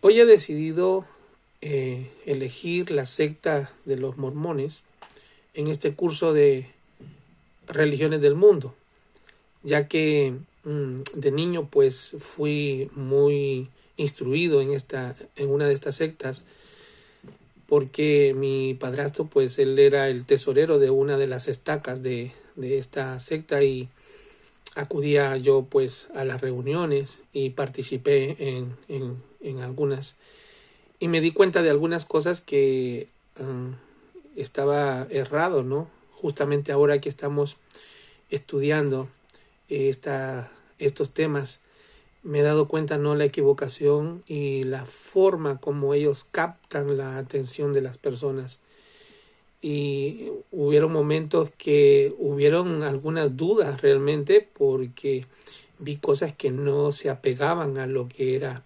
Hoy he decidido elegir la secta de los mormones en este curso de religiones del mundo, ya que de niño pues fui muy instruido en una de estas sectas, porque mi padrastro pues él era el tesorero de una de las estacas de esta secta, y acudía yo pues a las reuniones y participé en algunas, y me di cuenta de algunas cosas que estaba errado, ¿no? Justamente ahora que estamos estudiando estos temas, me he dado cuenta, ¿no?, la equivocación y la forma como ellos captan la atención de las personas. Y hubieron momentos que hubieron algunas dudas realmente, porque vi cosas que no se apegaban a lo que era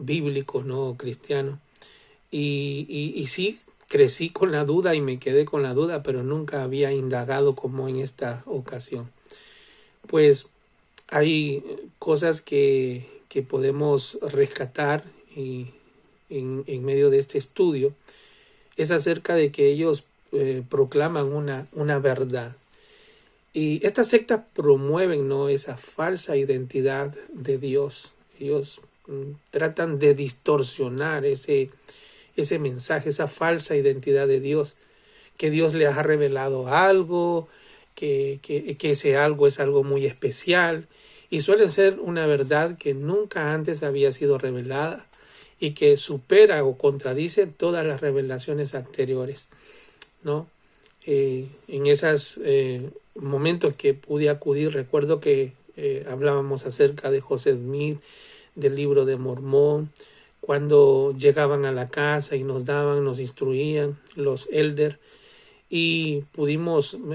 bíblico, no cristiano. Y sí, crecí con la duda y me quedé con la duda, pero nunca había indagado como en esta ocasión. Pues hay cosas que podemos rescatar en medio de este estudio. Es acerca de que ellos proclaman una verdad. Y estas sectas promueven, ¿no?, esa falsa identidad de Dios. Ellos tratan de distorsionar ese mensaje, esa falsa identidad de Dios, que Dios les ha revelado algo, que ese algo es algo muy especial, y suele ser una verdad que nunca antes había sido revelada y que supera o contradice todas las revelaciones anteriores, ¿no? En esos momentos que pude acudir, recuerdo que hablábamos acerca de José Smith, del libro de Mormón, cuando llegaban a la casa y nos instruían los elders, y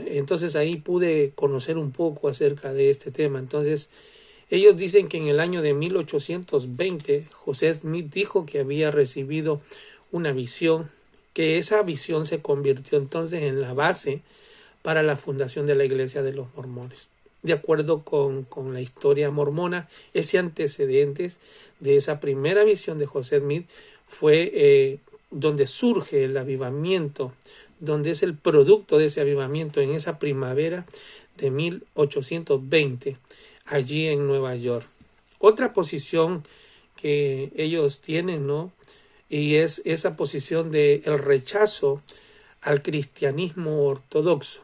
entonces ahí pude conocer un poco acerca de este tema. Entonces ellos dicen que en el año de 1820 José Smith dijo que había recibido una visión, que esa visión se convirtió entonces en la base para la fundación de la Iglesia de los Mormones. De acuerdo con la historia mormona, ese antecedente de esa primera visión de José Smith fue donde surge el avivamiento, donde es el producto de ese avivamiento en esa primavera de 1820, allí en Nueva York. Otra posición que ellos tienen, ¿no?, y es esa posición de el rechazo al cristianismo ortodoxo.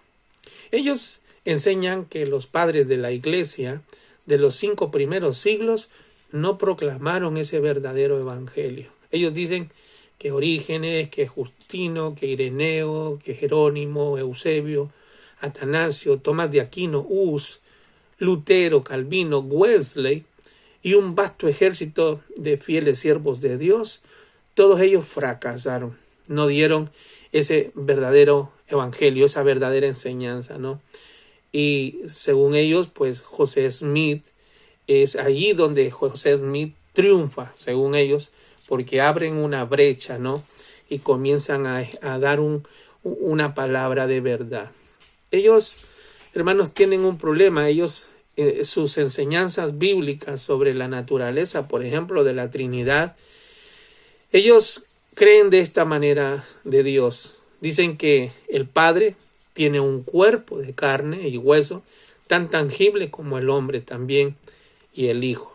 Ellos enseñan que los padres de la Iglesia de los 5 primeros siglos no proclamaron ese verdadero evangelio. Ellos dicen que Orígenes, que Justino, que Ireneo, que Jerónimo, Eusebio, Atanasio, Tomás de Aquino, Hus, Lutero, Calvino, Wesley y un vasto ejército de fieles siervos de Dios, todos ellos fracasaron, no dieron ese verdadero evangelio, esa verdadera enseñanza, ¿no? Y según ellos, pues José Smith, es allí donde José Smith triunfa, según ellos, porque abren una brecha, ¿no?, y comienzan a dar una palabra de verdad. Ellos, hermanos, tienen un problema. Ellos, sus enseñanzas bíblicas sobre la naturaleza, por ejemplo, de la Trinidad, ellos creen de esta manera de Dios. Dicen que el Padre tiene un cuerpo de carne y hueso, tan tangible como el hombre también, y el Hijo.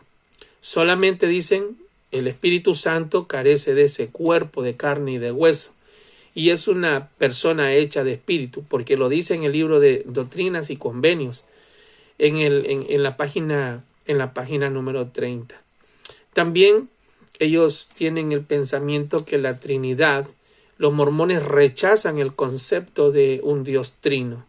Solamente, dicen, el Espíritu Santo carece de ese cuerpo de carne y de hueso, y es una persona hecha de espíritu, porque lo dice en el libro de Doctrinas y Convenios, en la página número 30. También ellos tienen el pensamiento que la Trinidad, los mormones rechazan el concepto de un Dios trino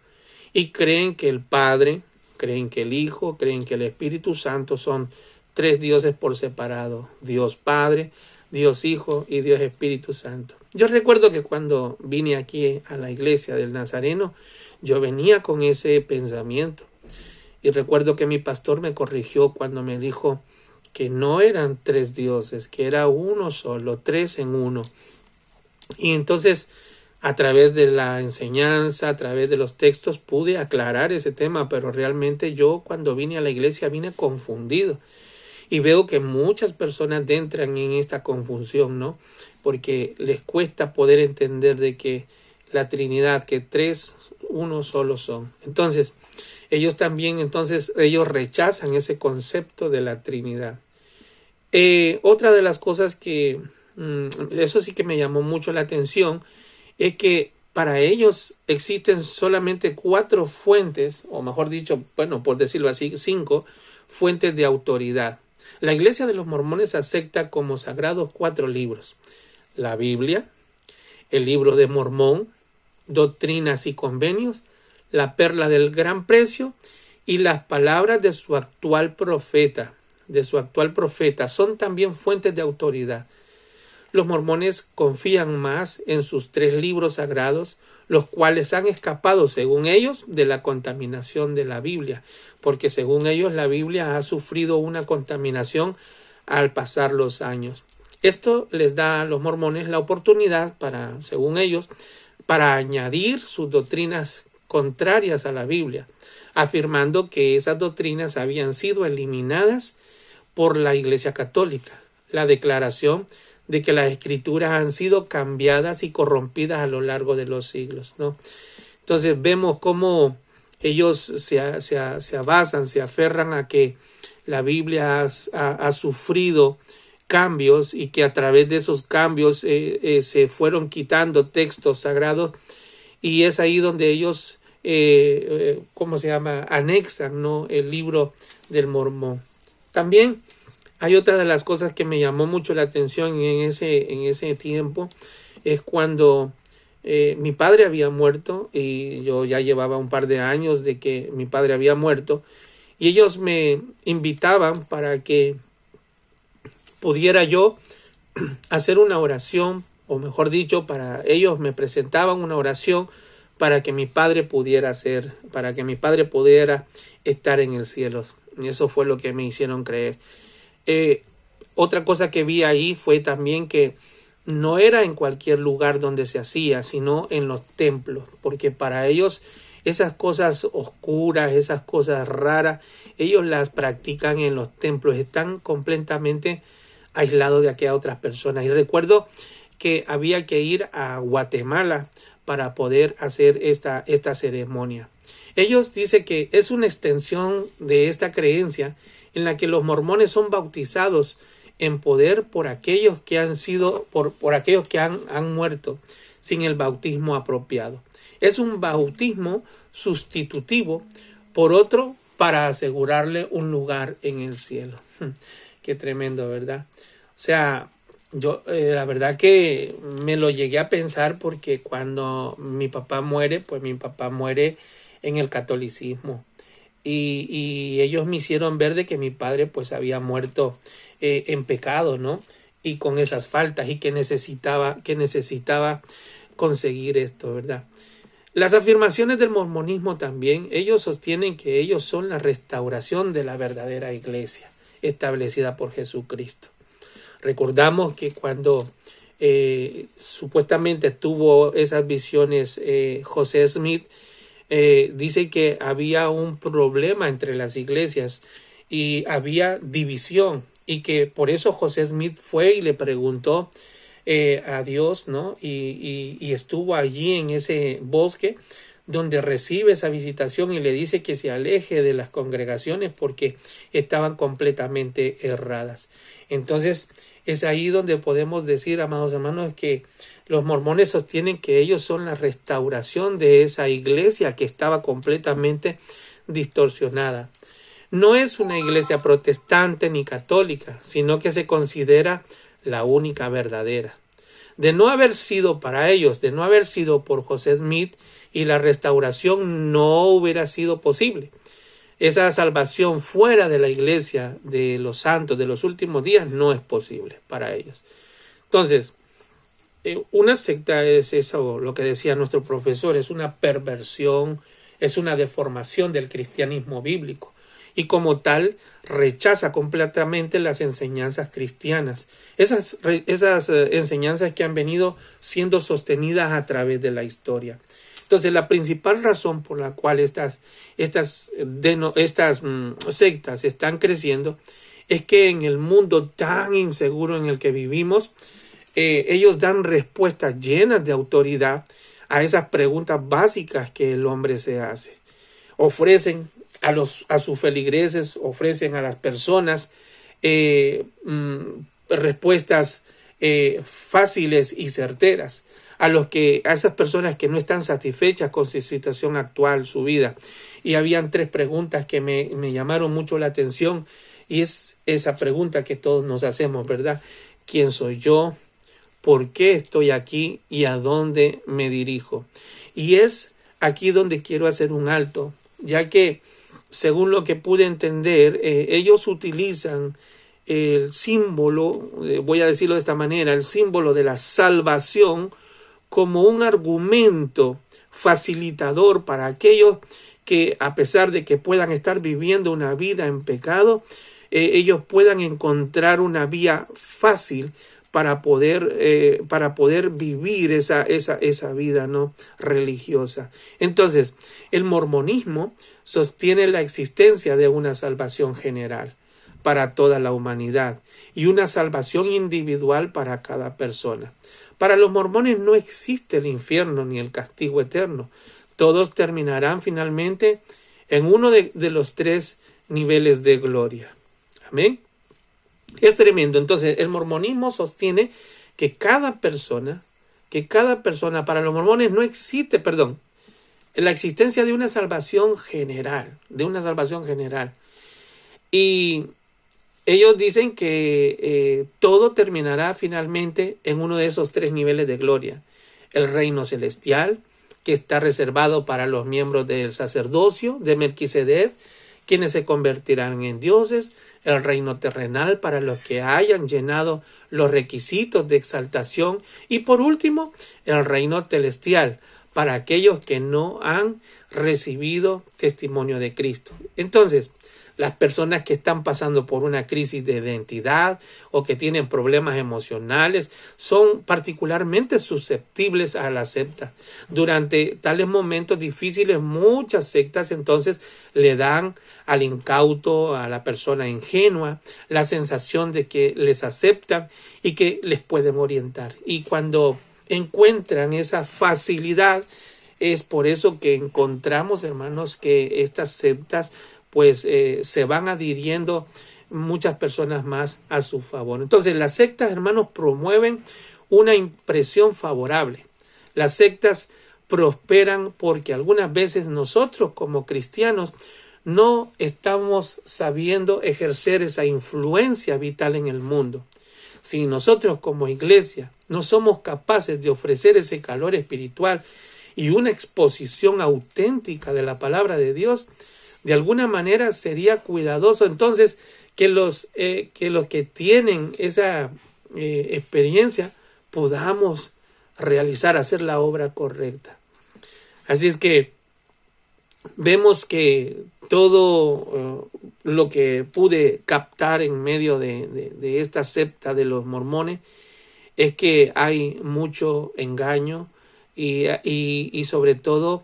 y creen que el Padre, creen que el Hijo, creen que el Espíritu Santo son 3 dioses por separado: Dios Padre, Dios Hijo y Dios Espíritu Santo. Yo recuerdo que cuando vine aquí a la iglesia del Nazareno, yo venía con ese pensamiento, y recuerdo que mi pastor me corrigió cuando me dijo que no eran 3 dioses, que era uno solo, 3 en uno. Y entonces, a través de la enseñanza, a través de los textos, pude aclarar ese tema, pero realmente yo cuando vine a la iglesia vine confundido. Y veo que muchas personas entran en esta confusión, ¿no? Porque les cuesta poder entender de que la Trinidad, que tres, uno solo son. Entonces, ellos rechazan ese concepto de la Trinidad. Otra de las cosas que, eso sí que me llamó mucho la atención, es que para ellos existen solamente 4 fuentes, o mejor dicho, bueno, por decirlo así, 5 fuentes de autoridad. La Iglesia de los Mormones acepta como sagrados 4 libros: la Biblia, el Libro de Mormón, Doctrinas y Convenios, la Perla del Gran Precio y las palabras de su actual profeta. Son también fuentes de autoridad. Los mormones confían más en sus 3 libros sagrados, los cuales han escapado, según ellos, de la contaminación de la Biblia, porque según ellos la Biblia ha sufrido una contaminación al pasar los años. Esto les da a los mormones la oportunidad para, según ellos, para añadir sus doctrinas contrarias a la Biblia, afirmando que esas doctrinas habían sido eliminadas por la Iglesia Católica. La declaración de que las escrituras han sido cambiadas y corrompidas a lo largo de los siglos, ¿no? Entonces vemos cómo ellos se aferran a que la Biblia ha sufrido cambios y que a través de esos cambios se fueron quitando textos sagrados, y es ahí donde ellos anexan, ¿no?, el libro del Mormón. También hay otra de las cosas que me llamó mucho la atención en ese tiempo, es cuando mi padre había muerto, y yo ya llevaba un par de años de que mi padre había muerto, y ellos me invitaban para que pudiera yo hacer una oración, o mejor dicho, para ellos me presentaban una oración para que mi padre pudiera estar en el cielo. Y eso fue lo que me hicieron creer. Otra cosa que vi ahí fue también que no era en cualquier lugar donde se hacía, sino en los templos, porque para ellos esas cosas oscuras, esas cosas raras, ellos las practican en los templos, están completamente aislados de aquellas otras personas. Y recuerdo que había que ir a Guatemala para poder hacer esta ceremonia. Ellos dicen que es una extensión de esta creencia en la que los mormones son bautizados en poder por aquellos que han muerto sin el bautismo apropiado. Es un bautismo sustitutivo por otro para asegurarle un lugar en el cielo. Qué tremendo, ¿verdad? O sea, yo la verdad que me lo llegué a pensar, porque cuando mi papá muere, pues mi papá muere en el catolicismo. Y ellos me hicieron ver de que mi padre pues había muerto en pecado, ¿no? Y con esas faltas, y que necesitaba conseguir esto, ¿verdad? Las afirmaciones del mormonismo también, ellos sostienen que ellos son la restauración de la verdadera iglesia establecida por Jesucristo. Recordamos que cuando supuestamente tuvo esas visiones José Smith, dice que había un problema entre las iglesias y había división, y que por eso José Smith fue y le preguntó a Dios, ¿no? Y estuvo allí en ese bosque donde recibe esa visitación, y le dice que se aleje de las congregaciones porque estaban completamente erradas. Entonces es ahí donde podemos decir, amados hermanos, que los mormones sostienen que ellos son la restauración de esa iglesia que estaba completamente distorsionada. No es una iglesia protestante ni católica, sino que se considera la única verdadera. De no haber sido para ellos, de no haber sido por José Smith, y la restauración no hubiera sido posible. Esa salvación fuera de la iglesia de los santos de los últimos días no es posible para ellos. Entonces, una secta es eso, lo que decía nuestro profesor, es una perversión, es una deformación del cristianismo bíblico, y como tal rechaza completamente las enseñanzas cristianas, esas enseñanzas que han venido siendo sostenidas a través de la historia. Entonces, la principal razón por la cual estas sectas están creciendo es que en el mundo tan inseguro en el que vivimos, ellos dan respuestas llenas de autoridad a esas preguntas básicas que el hombre se hace. Ofrecen a sus feligreses, ofrecen a las personas respuestas fáciles y certeras a esas personas que no están satisfechas con su situación actual, su vida. Y habían 3 preguntas que me llamaron mucho la atención, y es esa pregunta que todos nos hacemos, ¿verdad? ¿Quién soy yo? ¿Por qué estoy aquí? ¿Y a dónde me dirijo? Y es aquí donde quiero hacer un alto, ya que según lo que pude entender, ellos utilizan el símbolo, voy a decirlo de esta manera, el símbolo de la salvación como un argumento facilitador para aquellos que, a pesar de que puedan estar viviendo una vida en pecado, ellos puedan encontrar una vía fácil para poder vivir esa vida no religiosa. Entonces, el mormonismo sostiene la existencia de una salvación general para toda la humanidad y una salvación individual para cada persona. Para los mormones no existe el infierno ni el castigo eterno. Todos terminarán finalmente en uno de los 3 niveles de gloria. Amén. Es tremendo. Entonces, el mormonismo sostiene que cada persona, para los mormones no existe, la existencia de una salvación general, Y ellos dicen que todo terminará finalmente en uno de esos 3 niveles de gloria. El reino celestial, que está reservado para los miembros del sacerdocio de Melquisedec, quienes se convertirán en dioses. El reino terrenal para los que hayan llenado los requisitos de exaltación. Y por último, el reino celestial para aquellos que no han recibido testimonio de Cristo. Entonces, las personas que están pasando por una crisis de identidad o que tienen problemas emocionales son particularmente susceptibles a la secta. Durante tales momentos difíciles, muchas sectas entonces le dan al incauto, a la persona ingenua, la sensación de que les aceptan y que les pueden orientar. Y cuando encuentran esa facilidad, es por eso que encontramos, hermanos, que estas sectas se van adhiriendo muchas personas más a su favor. Entonces, las sectas, hermanos, promueven una impresión favorable. Las sectas prosperan porque algunas veces nosotros como cristianos no estamos sabiendo ejercer esa influencia vital en el mundo. Si nosotros como iglesia no somos capaces de ofrecer ese calor espiritual y una exposición auténtica de la palabra de Dios, de alguna manera sería cuidadoso entonces que los que tienen esa experiencia podamos hacer la obra correcta. Así es que vemos que todo lo que pude captar en medio de esta secta de los mormones es que hay mucho engaño y sobre todo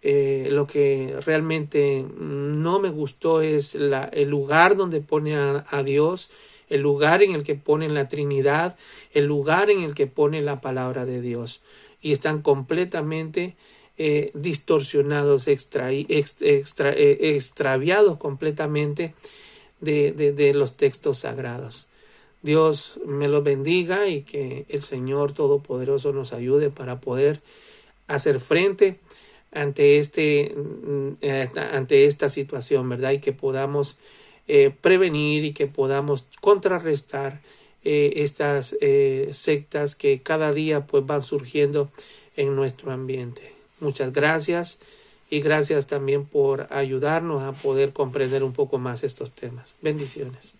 lo que realmente no me gustó es el lugar donde pone a Dios, el lugar en el que pone la Trinidad, el lugar en el que pone la palabra de Dios. Y están completamente distorsionados, extraviados completamente de los textos sagrados. Dios me los bendiga y que el Señor Todopoderoso nos ayude para poder hacer frente ante esta situación, ¿verdad? Y que podamos prevenir y que podamos contrarrestar estas sectas que cada día pues van surgiendo en nuestro ambiente. Muchas gracias y gracias también por ayudarnos a poder comprender un poco más estos temas. Bendiciones.